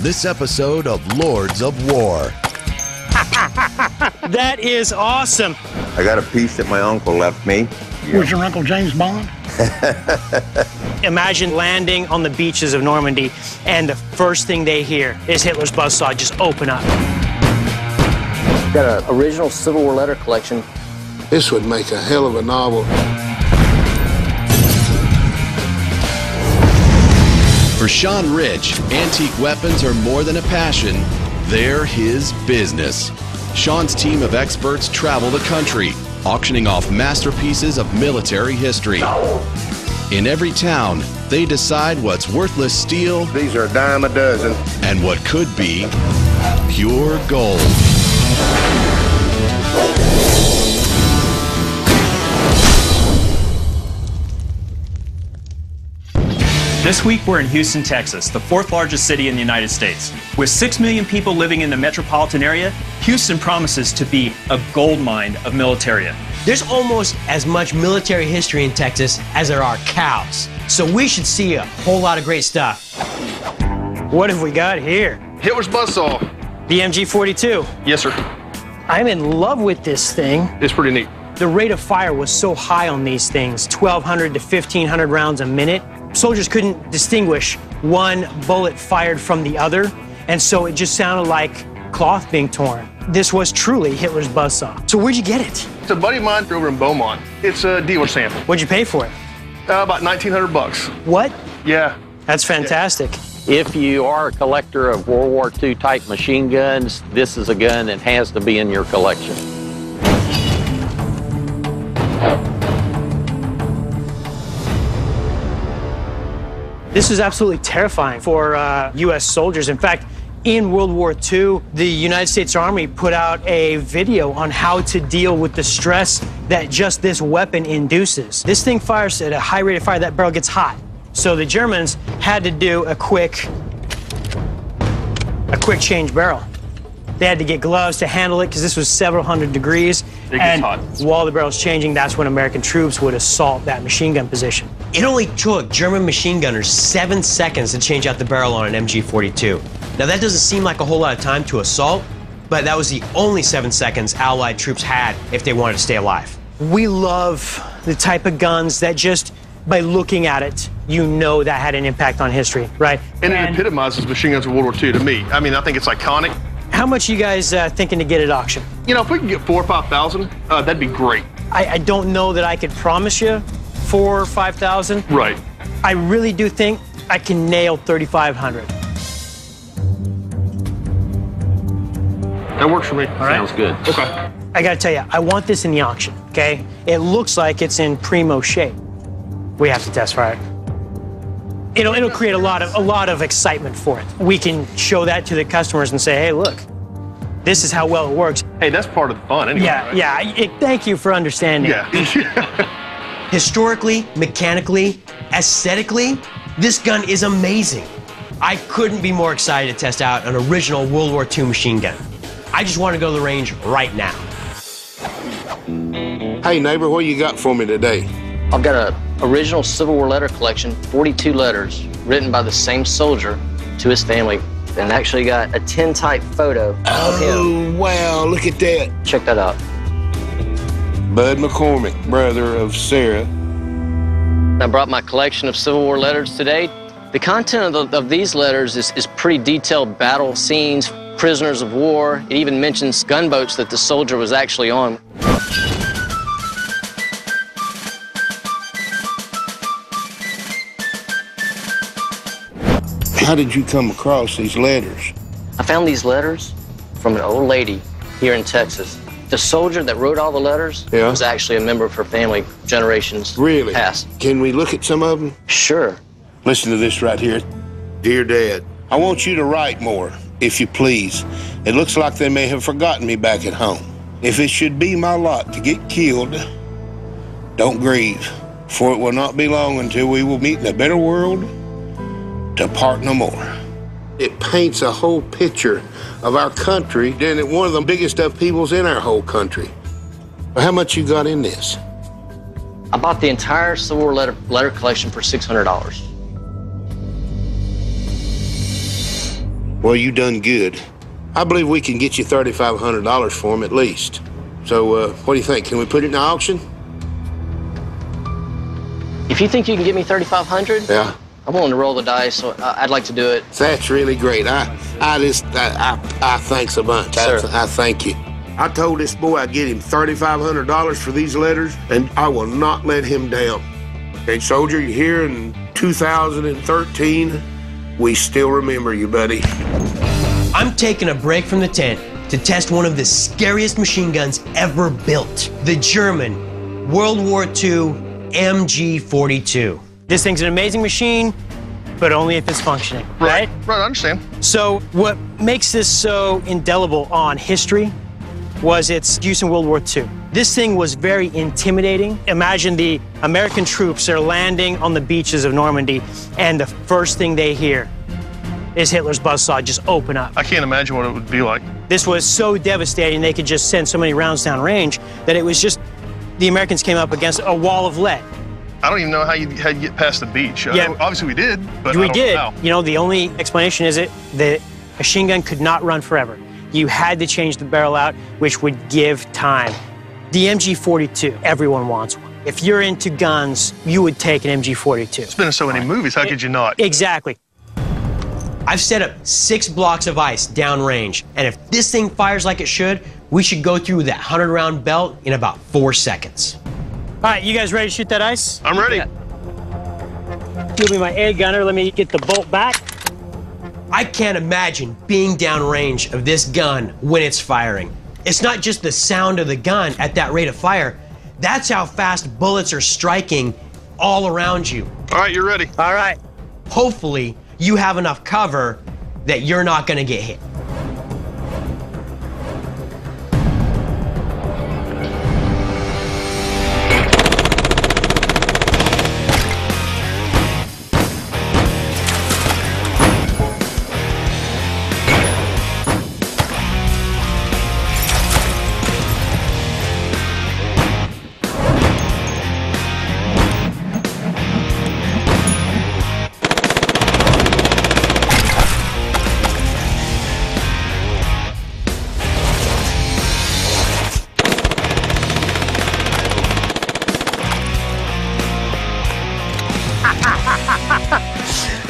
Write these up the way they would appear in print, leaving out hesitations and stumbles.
this episode of Lords of War. That is awesome. I got a piece that my uncle left me. Was your Uncle James Bond? Imagine landing on the beaches of Normandy and the first thing they hear is Hitler's buzzsaw just open up. Got an original Civil War letter collection. This would make a hell of a novel. For Sean Rich, antique weapons are more than a passion, they're his business. Sean's team of experts travel the country, auctioning off masterpieces of military history. In every town, they decide what's worthless steel. These are a dime a dozen. And what could be pure gold. This week, we're in Houston, Texas, the fourth largest city in the United States. With 6 million people living in the metropolitan area, Houston promises to be a gold mine of militaria. There's almost as much military history in Texas as there are cows. So we should see a whole lot of great stuff. What have we got here? Hitler's buzzsaw. The MG42. Yes, sir. I'm in love with this thing. It's pretty neat. The rate of fire was so high on these things, 1,200 to 1,500 rounds a minute. Soldiers couldn't distinguish one bullet fired from the other, and so it just sounded like cloth being torn. This was truly Hitler's buzzsaw. So where'd you get it? It's a buddy of mine over in Beaumont. It's a dealer sample. What'd you pay for it? About $1,900. What? Yeah. That's fantastic. If you are a collector of World War II type machine guns, this is a gun that has to be in your collection. This is absolutely terrifying for U.S. soldiers. In fact, in World War II, the United States Army put out a video on how to deal with the stress that just this weapon induces. This thing fires at a high rate of fire, that barrel gets hot. So the Germans had to do a quick change barrel. They had to get gloves to handle it because this was several hundred degrees. It gets hot. While the barrel's changing, that's when American troops would assault that machine gun position. It only took German machine gunners 7 seconds to change out the barrel on an MG42. Now that doesn't seem like a whole lot of time to assault, but that was the only 7 seconds Allied troops had if they wanted to stay alive. We love the type of guns that just, by looking at it, you know that had an impact on history, right? And it epitomizes machine guns of World War II to me. I mean, I think it's iconic. How much are you guys thinking to get at auction? You know, if we can get 4,000 or 5,000, that'd be great. I don't know that I could promise you 4,000 or 5,000. Right. I really do think I can nail 3,500. That works for me. All right. Sounds good. Okay. I gotta tell you, I want this in the auction, okay? It looks like it's in primo shape. We have to test fire it. It'll create a lot of excitement for it. We can show that to the customers and say, hey, look, this is how well it works. Hey, that's part of the fun anyway. Yeah, right? yeah. Thank you for understanding. Yeah. Historically, mechanically, aesthetically, this gun is amazing. I couldn't be more excited to test out an original World War II machine gun. I just want to go to the range right now. Hey, neighbor, what you got for me today? I've got an original Civil War letter collection, 42 letters written by the same soldier to his family, and actually got a tintype photo of him. Oh, wow, look at that. Check that out. Bud McCormick, brother of Sarah. I brought my collection of Civil War letters today. The content of these letters is pretty detailed battle scenes, prisoners of war. It even mentions gunboats that the soldier was actually on. How did you come across these letters? I found these letters from an old lady here in Texas. The soldier that wrote all the letters was actually a member of her family generations past. Can we look at some of them? Sure. Listen to this right here. Dear Dad, I want you to write more, if you please. It looks like they may have forgotten me back at home. If it should be my lot to get killed, don't grieve, for it will not be long until we will meet in a better world to part no more. It paints a whole picture of our country, and it's one of the biggest upheavals in our whole country. How much you got in this? I bought the entire Civil War letter collection for $600. Well, you done good. I believe we can get you $3,500 for them at least. So, what do you think? Can we put it in the auction? If you think you can get me $3,500, Yeah. I'm willing to roll the dice, so I'd like to do it. That's really great. I thanks a bunch. Sir. I thank you. I told this boy I'd get him $3,500 for these letters, and I will not let him down. Hey, soldier, you're here in 2013. We still remember you, buddy. I'm taking a break from the tent to test one of the scariest machine guns ever built. The German World War II MG42. This thing's an amazing machine, but only if it's functioning, right? Right, I understand. So what makes this so indelible on history was its use in World War II. This thing was very intimidating. Imagine the American troops are landing on the beaches of Normandy, and the first thing they hear is Hitler's buzzsaw just open up. I can't imagine what it would be like. This was so devastating, they could just send so many rounds down range that it was just, the Americans came up against a wall of lead. I don't even know how you get past the beach. Yeah. Obviously we did, but We I don't did. know how. You know, the only explanation is the machine gun could not run forever. You had to change the barrel out, which would give time. The MG42, everyone wants one. If you're into guns, you would take an MG42. It's been in so many movies, how could you not? Exactly. I've set up 6 blocks of ice downrange, and if this thing fires like it should, we should go through that 100-round belt in about 4 seconds. All right, you guys ready to shoot that ice? I'm ready. Give me my air gunner. Let me get the bolt back. I can't imagine being downrange of this gun when it's firing. It's not just the sound of the gun at that rate of fire. That's how fast bullets are striking all around you. All right, you're ready. All right. Hopefully, you have enough cover that you're not going to get hit.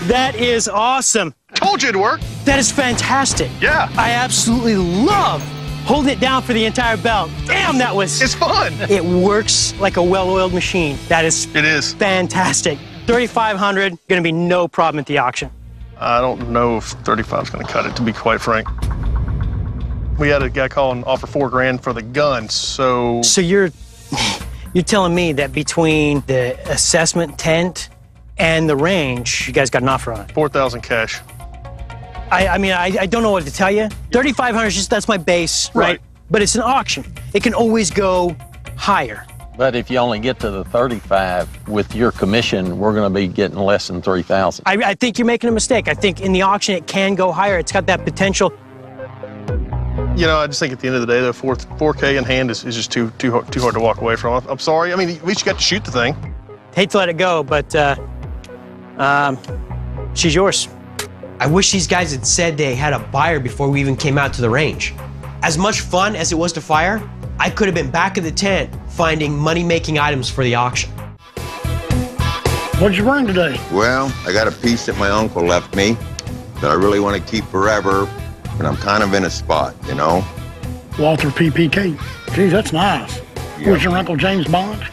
That is awesome. Told you it'd work. That is fantastic. Yeah. I absolutely love holding it down for the entire belt. Damn, that was... It's fun. It works like a well-oiled machine. That is... It is. Fantastic. 3,500, gonna be no problem at the auction. I don't know if 35 is going to cut it, to be quite frank. We had a guy call and offer $4 grand for the gun, so... So you're telling me that between the assessment tent and the range, you guys got an offer on it? 4,000 cash. I mean, I don't know what to tell you. 3,500 is just, that's my base, right? But it's an auction. It can always go higher. But if you only get to the 35 with your commission, we're going to be getting less than 3,000. I think you're making a mistake. I think in the auction it can go higher. It's got that potential. You know, I just think at the end of the day, the 4K in hand is just too hard to walk away from. I'm sorry. I mean, at least you got to shoot the thing. Hate to let it go, but she's yours. I wish these guys had said they had a buyer before we even came out to the range. As much fun as it was to fire, I could have been back in the tent finding money-making items for the auction. What'd you bring today? Well, I got a piece that my uncle left me that I really want to keep forever, and I'm kind of in a spot, you know? Walther PPK. Geez, that's nice. Yeah. Was your Uncle James Bond?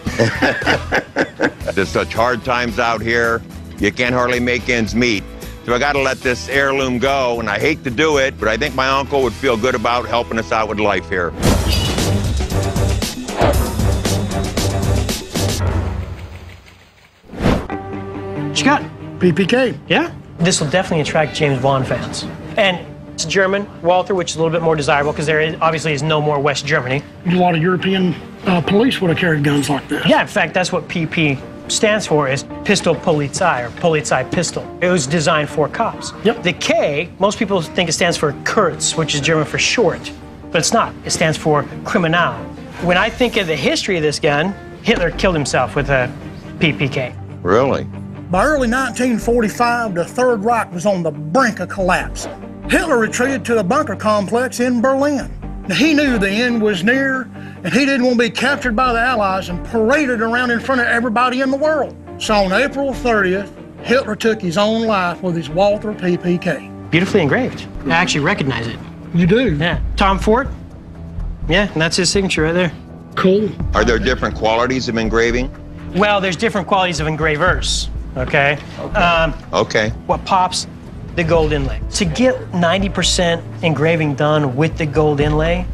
There's such hard times out here, you can't hardly make ends meet. So I got to let this heirloom go, and I hate to do it, but I think my uncle would feel good about helping us out with life here. What you got? PPK. Yeah? This will definitely attract James Bond fans. And it's German, Walther, which is a little bit more desirable because obviously is no more West Germany. A lot of European police would have carried guns like this. Yeah, in fact, that's what PP stands for, is Pistol Polizei, or Polizei Pistol. It was designed for cops. Yep. The K, most people think it stands for Kurz, which is German for short, but it's not. It stands for Kriminal. When I think of the history of this gun, Hitler killed himself with a PPK. Really? By early 1945, the Third Reich was on the brink of collapse. Hitler retreated to the bunker complex in Berlin. Now, he knew the end was near, and he didn't want to be captured by the Allies and paraded around in front of everybody in the world. So on April 30th, Hitler took his own life with his Walther PPK. Beautifully engraved. I actually recognize it. You do? Yeah. Tom Ford? Yeah, and that's his signature right there. Cool. Are there different qualities of engraving? Well, there's different qualities of engravers, okay? Okay. What pops? The gold inlay. To get 90% engraving done with the gold inlay,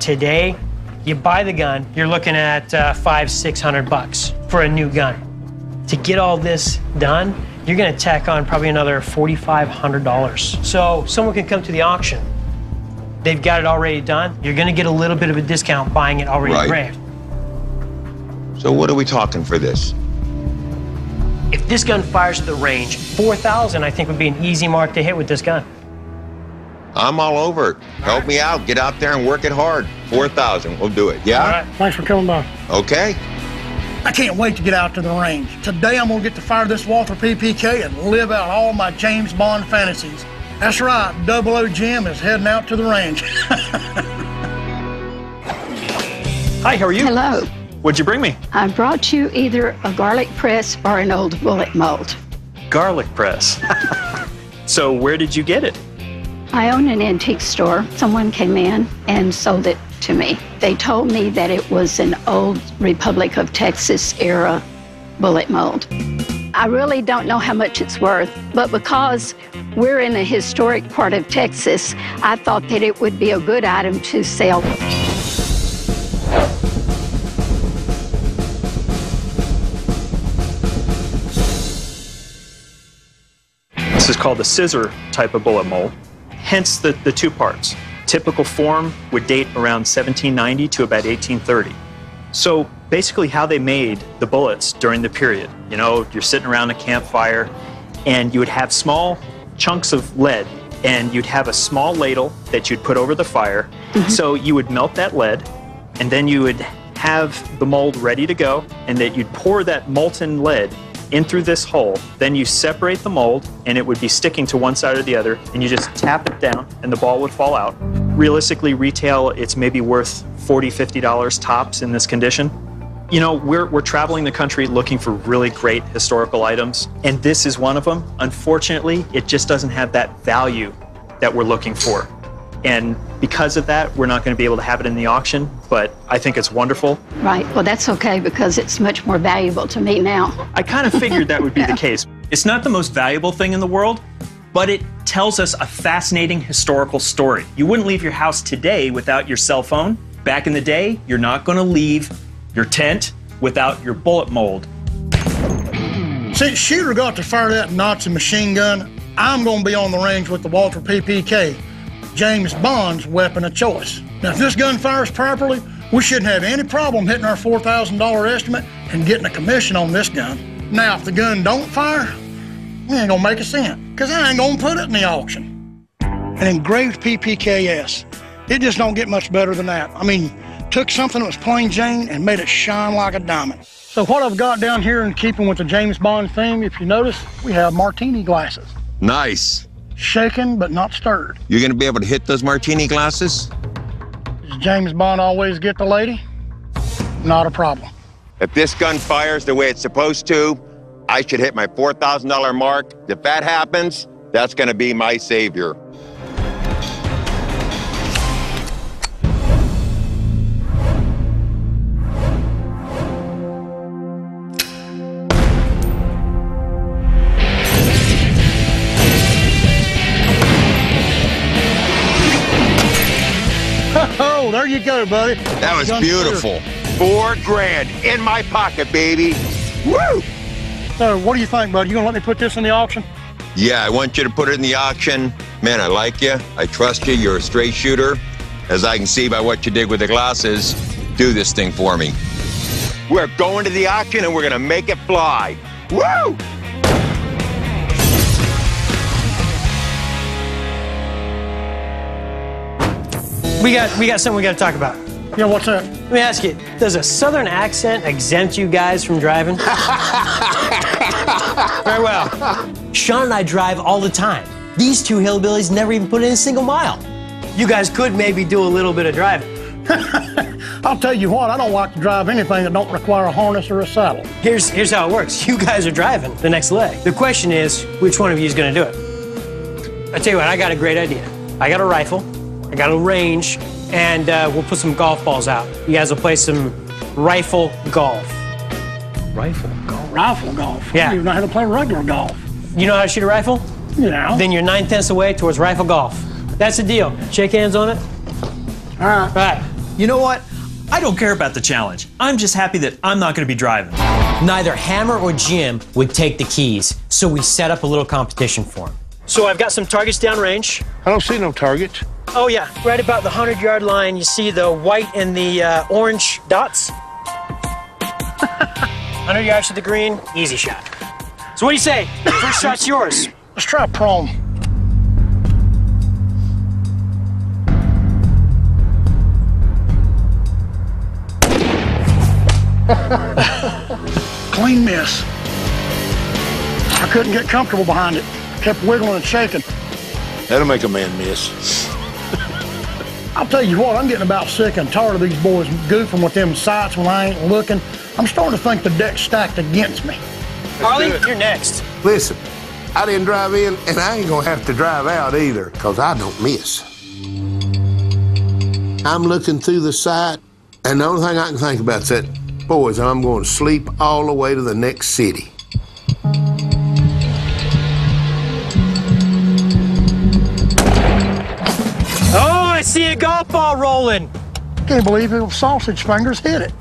today, you buy the gun, you're looking at $500-600 for a new gun. To get all this done, you're gonna tack on probably another $4,500. So someone can come to the auction, they've got it already done, you're gonna get a little bit of a discount buying it already engraved. So what are we talking for this? If this gun fires at the range, 4,000 I think would be an easy mark to hit with this gun. I'm all over it. Help me out. Get out there and work it hard. 4,000. We'll do it. Yeah? All right. Thanks for coming by. Okay. I can't wait to get out to the range. Today I'm gonna get to fire this Walther PPK and live out all my James Bond fantasies. That's right, 00 Jim is heading out to the range. Hi, how are you? Hello. What'd you bring me? I brought you either a garlic press or an old bullet mold. Garlic press. So where did you get it? I own an antique store. Someone came in and sold it to me. They told me that it was an old Republic of Texas era bullet mold. I really don't know how much it's worth, but because we're in a historic part of Texas, I thought that it would be a good item to sell. This is called the scissor type of bullet mold, hence the two parts. Typical form would date around 1790 to about 1830. So basically how they made the bullets during the period. You know, you're sitting around a campfire and you would have small chunks of lead and you'd have a small ladle that you'd put over the fire. So you would melt that lead and then you would have the mold ready to go and that you'd pour that molten lead in through this hole. Then you separate the mold and it would be sticking to one side or the other and you just tap it down and the ball would fall out. Realistically, retail, it's maybe worth $40, $50 tops in this condition. You know, we're traveling the country looking for really great historical items, and this is one of them. Unfortunately, it just doesn't have that value that we're looking for. And because of that, we're not going to be able to have it in the auction, but I think it's wonderful. Right, well that's okay because it's much more valuable to me now. I kind of figured that would be the case. It's not the most valuable thing in the world, but it tells us a fascinating historical story. You wouldn't leave your house today without your cell phone. Back in the day, you're not going to leave your tent without your bullet mold. Since Shooter got to fire that Nazi machine gun, I'm going to be on the range with the Walther PPK, James Bond's weapon of choice. Now, if this gun fires properly, we shouldn't have any problem hitting our $4,000 estimate and getting a commission on this gun. Now, if the gun don't fire, we ain't gonna make a cent, because I ain't gonna put it in the auction. An engraved PPKS, it just don't get much better than that. I mean, took something that was plain Jane and made it shine like a diamond. So what I've got down here in keeping with the James Bond theme, if you notice, we have martini glasses. Nice. Shaken but not stirred. You're going to be able to hit those martini glasses? Does James Bond always get the lady? Not a problem. If this gun fires the way it's supposed to, I should hit my $4,000 mark. If that happens, that's going to be my savior. Oh, there you go, buddy. That was beautiful. $4 grand in my pocket, baby. Woo! So what do you think, bud? You gonna let me put this in the auction? Yeah, I want you to put it in the auction. Man, I like you. I trust you. You're a straight shooter. As I can see by what you did with the glasses, do this thing for me. We're going to the auction and we're gonna make it fly. Woo! We got something we got to talk about. Yeah, what's that? Let me ask you, does a southern accent exempt you guys from driving? Very well. Sean and I drive all the time. These two hillbillies never even put in a single mile. You guys could maybe do a little bit of driving. I'll tell you what, I don't like to drive anything that don't require a harness or a saddle. Here's how it works. You guys are driving the next leg. The question is, which one of you is going to do it? I tell you what, I got a great idea. I got a rifle, I got a range, and we'll put some golf balls out. You guys will play some rifle golf. Rifle golf? Rifle golf? Yeah. I don't even know how to play regular golf. You know how to shoot a rifle? Yeah. Then you're 9/10 away towards rifle golf. That's the deal. Shake hands on it. All right. All right. You know what? I don't care about the challenge. I'm just happy that I'm not going to be driving. Neither Hammer or Jim would take the keys, so we set up a little competition for them. So I've got some targets downrange. I don't see no targets. Oh, yeah. Right about the 100-yard line, you see the white and the orange dots? 100 yards to the green, easy shot. So what do you say? First shot's yours. Let's try prone. Clean miss. I couldn't get comfortable behind it. Kept wiggling and shaking. That'll make a man miss. I'll tell you what, I'm getting about sick and tired of these boys goofing with them sights when I ain't looking. I'm starting to think the deck's stacked against me. Harley, you're next. Listen, I didn't drive in, and I ain't gonna have to drive out either, because I don't miss. I'm looking through the sight, and the only thing I can think about is that, boys, I'm going to sleep all the way to the next city. Oh, I see a golf ball rolling. Can't believe it, sausage fingers hit it.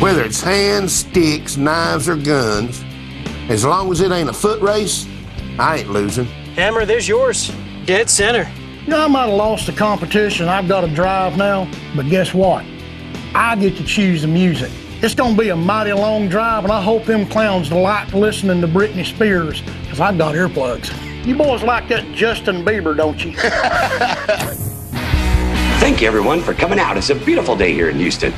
Whether it's hands, sticks, knives, or guns, as long as it ain't a foot race, I ain't losing. Hammer, there's yours. Dead center. You know, I might have lost the competition. I've got to drive now, but guess what? I get to choose the music. It's gonna be a mighty long drive, and I hope them clowns like listening to Britney Spears, because I've got earplugs. You boys like that Justin Bieber, don't you? Thank you, everyone, for coming out. It's a beautiful day here in Houston.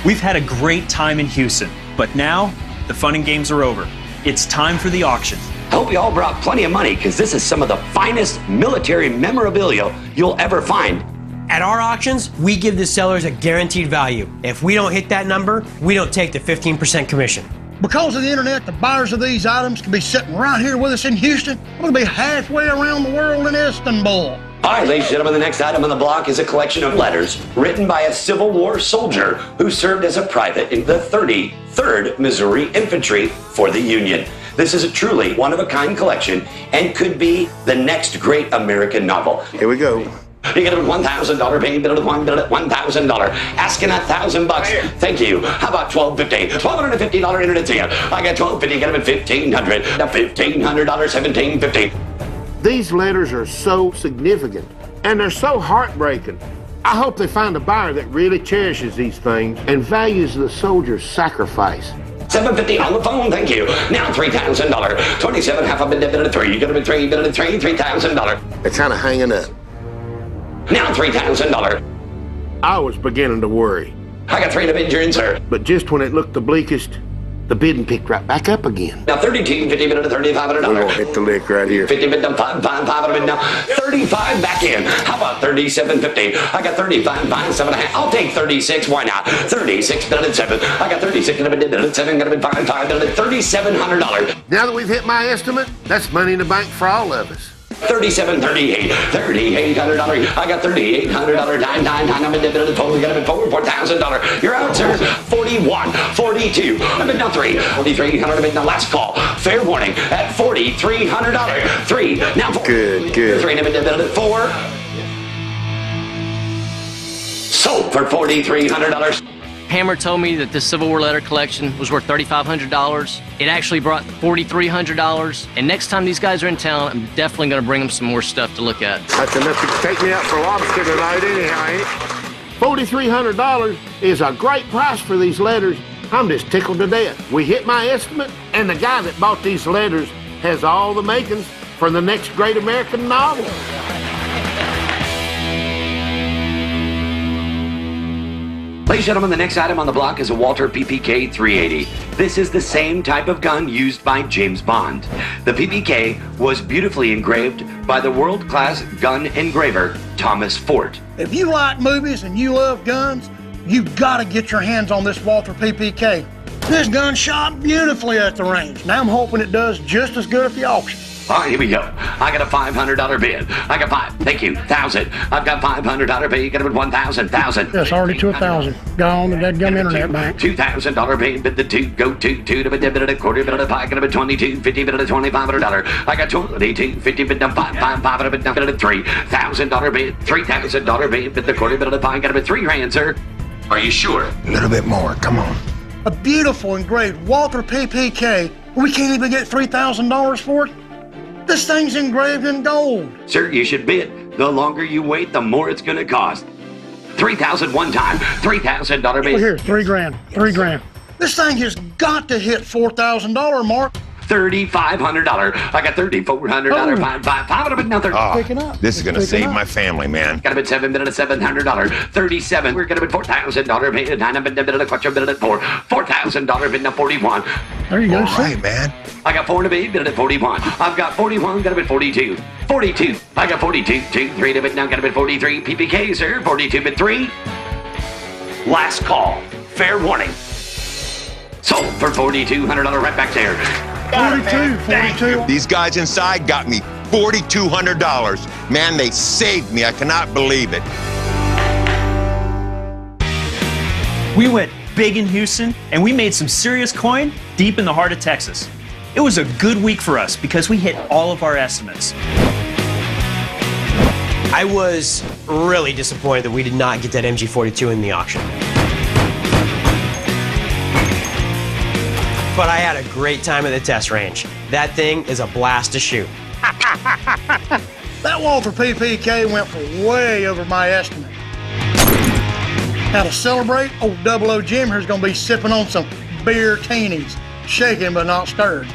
We've had a great time in Houston, but now the fun and games are over. It's time for the auction. I hope you all brought plenty of money, because this is some of the finest military memorabilia you'll ever find. At our auctions, we give the sellers a guaranteed value. If we don't hit that number, we don't take the 15% commission. Because of the internet, the buyers of these items can be sitting right here with us in Houston. We're gonna be halfway around the world in Istanbul. All right, ladies and gentlemen, the next item on the block is a collection of letters written by a Civil War soldier who served as a private in the 33rd Missouri Infantry for the Union. This is a truly one-of-a-kind collection and could be the next great American novel. Here we go. You get it with $1,000, paying bill at $1,000, asking $1,000. Thank you. How about $1,250? $1,250 internet sale. I got $1,250, get them at $1,500. Now $1,500, $1,750. These letters are so significant, and they're so heartbreaking. I hope they find a buyer that really cherishes these things and values the soldier's sacrifice. $750 on the phone, thank you. Now $3,000. 27, half a bit at 3. You get them at 3, bit at 3, $3,000. They're kind of hanging up. Now $3,000. I was beginning to worry. I got 3 to bid your insert. But just when it looked the bleakest, the bidding picked right back up again. Now 32, 50 bid at $3,500. We're gonna hit the lick right here. 50 bid down, 5 bid now. 35 back in. How about 37.50? I got 35, 5, 7.5. I'll take 36. Why not? 36 bid at 7. I got 36 bid at 7. Got to bid 5 bid at $3,700. Now that we've hit my estimate, that's money in the bank for all of us. $3,738. $3,800. I got $3,800. 9. I'm in the bid at total. Got to bid $4,000. You're out, sir. 41, 42. I'm in now 3. 4,300. I'm in the last call. Fair warning at $4,300. 3. Now 4. Good. 3. I'm in the bid at 4. Sold for $4,300. Hammer told me that this Civil War letter collection was worth $3,500. It actually brought $4,300. And next time these guys are in town, I'm definitely going to bring them some more stuff to look at. That's enough to take me out for lobster tonight anyhow, ain't it? $4,300 is a great price for these letters. I'm just tickled to death. We hit my estimate, and the guy that bought these letters has all the makings for the next great American novel. Ladies and gentlemen, the next item on the block is a Walther PPK 380. This is the same type of gun used by James Bond. The PPK was beautifully engraved by the world-class gun engraver, Thomas Fort. If you like movies and you love guns, you've got to get your hands on this Walther PPK. This gun shot beautifully at the range. Now I'm hoping it does just as good at the auction. All right, here we go. I got a $500 bid. I got thank you, 1,000. I've got $500 bid. You got it with 1,000, 1,000. Yes, already to 1,000. Gone to that gum internet bank. $2,000 bid, bid the two, go two to a debit at a quarter, bid at a pie, got a bid 22, 50 bid at a $2,500. I got 22, 50 bid down 5 bid down at a $3,000 bid, $3,000 bid, bid the quarter, bid at a pie, got a bid $3,000, sir. Are you sure? A little bit more, come on. A beautiful engraved Walther PPK. We can't even get $3,000 for it. This thing's engraved in gold. Sir, you should bid. The longer you wait, the more it's going to cost. $3,000 one time. $3,000 bid. Look here, $3,000. This thing has got to hit $4,000 mark. $3,500. I got $3,400. $500 bid nothing. Picking up. This is going to save my family, man. Got a bid $7 bid at $700. 37. We're going to bid $4,000 bid at 9 bid at a quarter bid at 4. $4,000 bid at 41. There you go. All right, man. I got 4 to bid, bid at 41. I've got 41, got a bid 42. 42. I got 42. 3 to bid now, got a bid 43. PPK, sir. 42 bid 3. Last call. Fair warning. Sold for $4,200 right back there. 42. These guys inside got me $4,200. Man, they saved me. I cannot believe it. We went big in Houston, and we made some serious coin deep in the heart of Texas. It was a good week for us because we hit all of our estimates. I was really disappointed that we did not get that MG42 in the auction. But I had a great time at the test range. That thing is a blast to shoot. That Walther PPK went for way over my estimate. Now to celebrate, old 00 Jim here's going to be sipping on some beer teenies, shaken but not stirred.